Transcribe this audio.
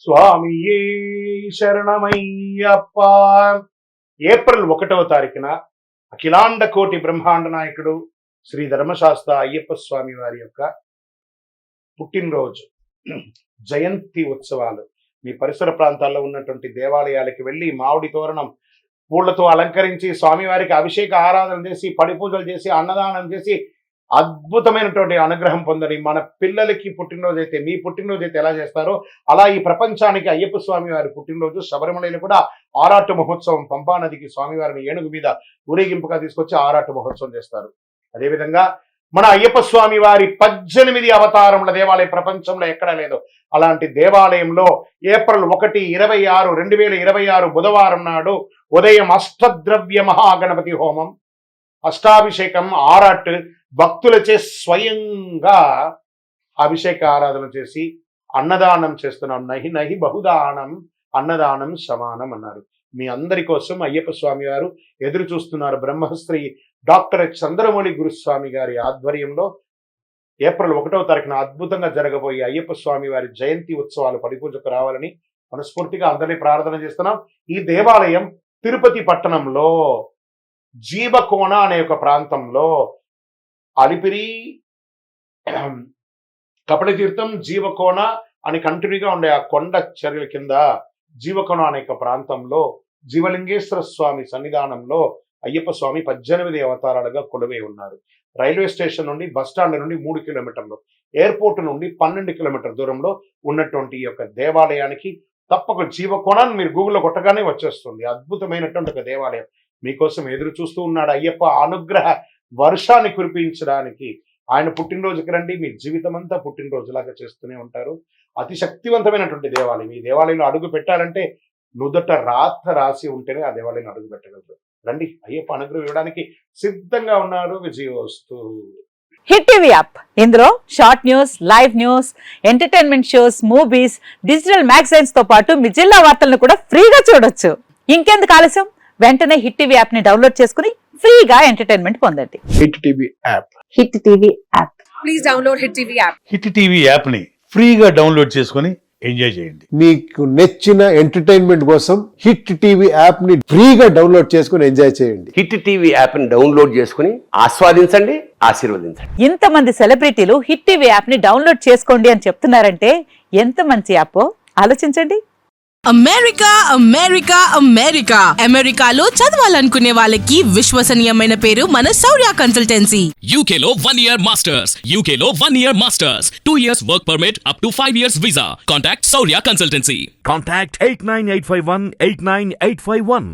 స్వామియే శరణమయ్యప్ప. ఏప్రిల్ 1వ తారీఖున అఖిలాండ కోటి బ్రహ్మాండ నాయకుడు శ్రీ ధర్మశాస్త్ర అయ్యప్ప స్వామి వారి యొక్క పుట్టినరోజు జయంతి ఉత్సవాలు. మీ పరిసర ప్రాంతాల్లో ఉన్నటువంటి దేవాలయాలకి వెళ్ళి మామిడి తోరణం పూళ్లతో అలంకరించి స్వామివారికి అభిషేక ఆరాధన చేసి పడి పూజలు చేసి అన్నదానం చేసి అద్భుతమైనటువంటి అనుగ్రహం పొందని. మన పిల్లలకి పుట్టినరోజు అయితే, మీ పుట్టినరోజు అయితే ఎలా చేస్తారో అలా ఈ ప్రపంచానికి అయ్యప్ప స్వామి వారి పుట్టినరోజు. శబరిమలలో కూడా ఆరాటు మహోత్సవం, పంపానదికి స్వామివారిని ఏనుగు మీద ఊరేగింపుగా తీసుకొచ్చి ఆరాటు మహోత్సవం చేస్తారు. అదేవిధంగా మన అయ్యప్ప స్వామి వారి 18 అవతారముల దేవాలయం ప్రపంచంలో ఎక్కడా లేదు. అలాంటి దేవాలయంలో ఏప్రిల్ 1, 26, 2026 బుధవారం నాడు ఉదయం అష్టద్రవ్య మహాగణపతి హోమం, అష్టాభిషేకం, ఆరాట్ భక్తులచే స్వయంగా అభిషేక ఆరాధన చేసి అన్నదానం చేస్తున్నాం. నహి నహి బహుదానం అన్నదానం సమానం అన్నారు. మీ అందరి కోసం అయ్యప్ప స్వామి వారు ఎదురు చూస్తున్నారు. బ్రహ్మశ్రీ డాక్టర్ చంద్రమౌళి గురుస్వామి గారి ఆధ్వర్యంలో ఏప్రిల్ 1వ తారీఖున అద్భుతంగా జరగబోయే అయ్యప్ప స్వామి వారి జయంతి ఉత్సవాలు పడిపూజకు రావాలని మనస్ఫూర్తిగా అందరినీ ప్రార్థన చేస్తున్నాం. ఈ దేవాలయం తిరుపతి పట్టణంలో జీవకోణ అనే ఒక ప్రాంతంలో అలిపిరి, కపటతీర్థం, జీవకోణ అని కంటిన్యూగా ఉండే ఆ కొండ చర్యల కింద జీవకోణ అనే ప్రాంతంలో జీవలింగేశ్వర స్వామి సన్నిధానంలో అయ్యప్ప స్వామి 18 అవతారాలుగా కొలువై ఉన్నారు. రైల్వే స్టేషన్ నుండి బస్ స్టాండ్ నుండి 3 కిలోమీటర్లు, ఎయిర్పోర్ట్ నుండి 12 కిలోమీటర్ దూరంలో ఉన్నటువంటి ఈ యొక్క దేవాలయానికి తప్పక జీవకోణాన్ని మీరు గూగుల్లో కొట్టగానే వచ్చేస్తుంది. అద్భుతమైనటువంటి ఒక దేవాలయం మీకోసం ఎదురు చూస్తూ ఉన్నాడు. అయ్యప్ప అనుగ్రహ వర్షాన్ని కురిపించడానికి ఆయన పుట్టినరోజుకి రండి. మీ జీవితం అంతా పుట్టినరోజులాగా చేస్తూనే ఉంటారు. అతి శక్తివంతమైనటువంటి దేవాలయం. ఈ దేవాలయంలో అడుగు పెట్టాలంటే నుదుట రాత రాసి ఉంటేనే ఆ దేవాలయంలో అడుగు పెట్టగలరు. రండి, అయ్యప్ప అనుగ్రహం ఇవ్వడానికి సిద్ధంగా ఉన్నారు. విజయోస్తు. హిట్ టీవీ యాప్, ఇందులో short news, live news, entertainment shows, movies, digital magazines తో పాటు మీ జిల్లా వార్తలను కూడా ఫ్రీగా చూడొచ్చు. ఇంకెందుకు ఆలస్యం, వెంటనే హిట్ టీవీ యాప్ ని డౌన్లోడ్ చేసుకుని ఫ్రీగా ఎంటర్టైన్మెంట్ పొందండి. Hit TV app. Hit TV app. Please download hit TV app. Hit TV app ని ఫ్రీగా డౌన్లోడ్ చేసుకుని ఎంజాయ్ చేయండి. మీకు నచ్చిన ఎంటర్టైన్మెంట్ కోసం హిట్ టీవీ యాప్ ని ఫ్రీగా డౌన్లోడ్ చేసుకుని ఎంజాయ్ చేయండి. హిట్ టీవీ యాప్ ని డౌన్లోడ్ చేసుకుని ఆస్వాదించండి, ఆశీర్వదించండి. ఇంతమంది సెలబ్రిటీలు హిట్ టీవీ యాప్ ని డౌన్లోడ్ చేసుకోండి అని చెప్తున్నారంటే ఎంత మంచి యాప్ ఆలోచించండి. అమెరికా అమెరికా అమెరికా అమెరికాలో చదవాలనుకునే వాళ్ళకి విశ్వసనీయమైన పేరు మన శౌర్య కన్సల్టెన్సీ. UK లో 1 year masters, UK లో 1 year masters, 2 years work permit up to 5 years visa. Contact Saurya Consultancy. Contact 89851 89851.